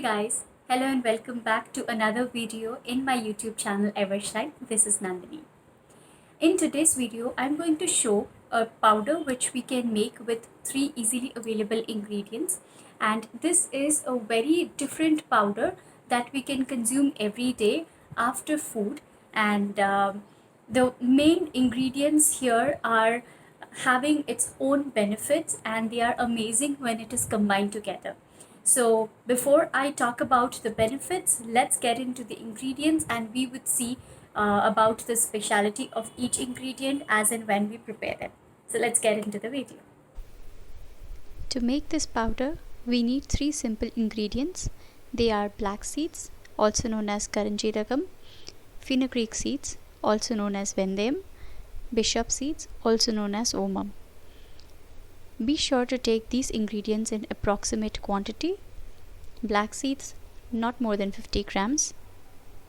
Hey guys, hello and welcome back to another video in my YouTube channel Evershine. This is Nandini. In today's video, I'm going to show a powder which we can make with 3 easily available ingredients, and this is a very different powder that we can consume every day after food. And the main ingredients here are having its own benefits, and they are amazing when it is combined together. So before I talk about the benefits, let's get into the ingredients and we would see about the speciality of each ingredient as and when we prepare them. So let's get into the video. To make this powder, we need 3 simple ingredients. They are black seeds, also known as karanjeeragam, fenugreek seeds, also known as vendayam, bishop seeds, also known as omam. Be sure to take these ingredients in approximate quantity. Black seeds, not more than 50 grams.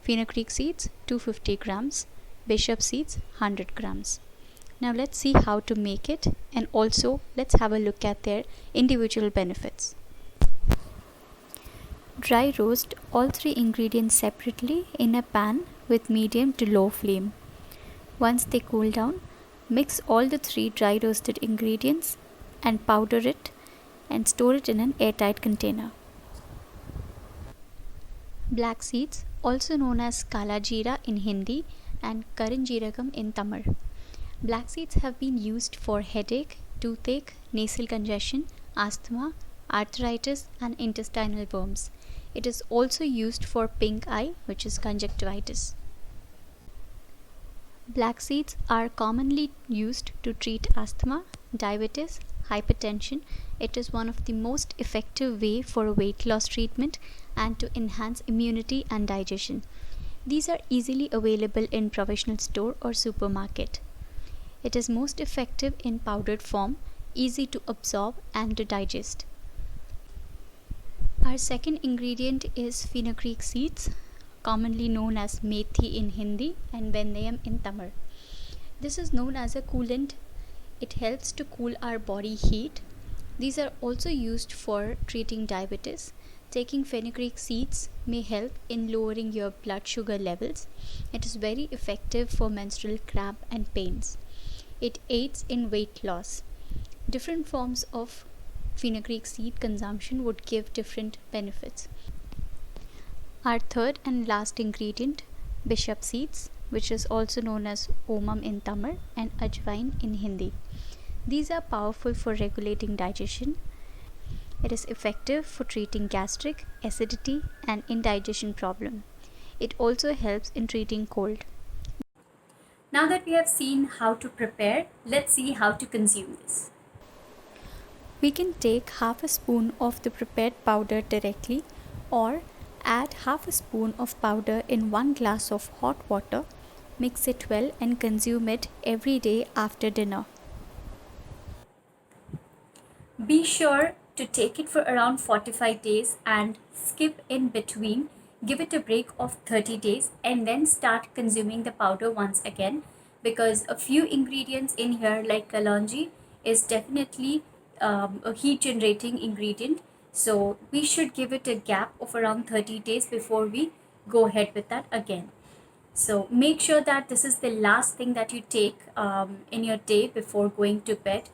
Fenugreek seeds, 250 grams. Bishop seeds, 100 grams. Now let's see how to make it, and also let's have a look at their individual benefits. Dry roast all 3 ingredients separately in a pan with medium to low flame. Once they cool down, mix all the 3 dry roasted ingredients and powder it and store it in an airtight container. Black seeds, also known as kala jeera in Hindi and karanjeeragam in Tamil. Black seeds have been used for headache, toothache, nasal congestion, asthma, arthritis and intestinal worms. It is also used for pink eye, which is conjunctivitis. Black seeds are commonly used to treat asthma, diabetes, hypertension. It is one of the most effective way for weight loss treatment and to enhance immunity and digestion. These are easily available in professional store or supermarket. It is most effective in powdered form, easy to absorb and to digest. Our second ingredient is fenugreek seeds, commonly known as methi in Hindi and vendayam in Tamil. This is known as a coolant. It helps to cool our body heat. These are also used for treating diabetes. Taking fenugreek seeds may help in lowering your blood sugar levels. It is very effective for menstrual cramp and pains. It aids in weight loss. Different forms of fenugreek seed consumption would give different benefits. Our third and last ingredient, bishop seeds, which is also known as omam in Tamil and ajwain in Hindi. These are powerful for regulating digestion. It is effective for treating gastric, acidity and indigestion problem. It also helps in treating cold. Now that we have seen how to prepare, let's see how to consume this. We can take half a spoon of the prepared powder directly, or add half a spoon of powder in 1 glass of hot water. Mix it well and consume it every day after dinner. Be sure to take it for around 45 days and skip in between. Give it a break of 30 days and then start consuming the powder once again, because a few ingredients in here like kalonji is definitely a heat generating ingredient. So we should give it a gap of around 30 days before we go ahead with that again. So make sure that this is the last thing that you take in your day before going to bed.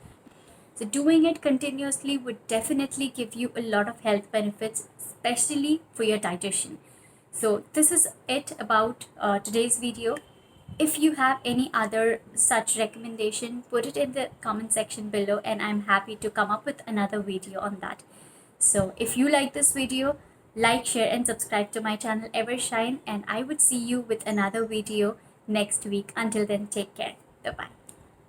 So doing it continuously would definitely give you a lot of health benefits, especially for your digestion. So this is it about today's video. If you have any other such recommendation, put it in the comment section below and I'm happy to come up with another video on that. So if you like this video, like, share and subscribe to my channel Evershine, and I would see you with another video next week. Until then, take care. Bye-bye.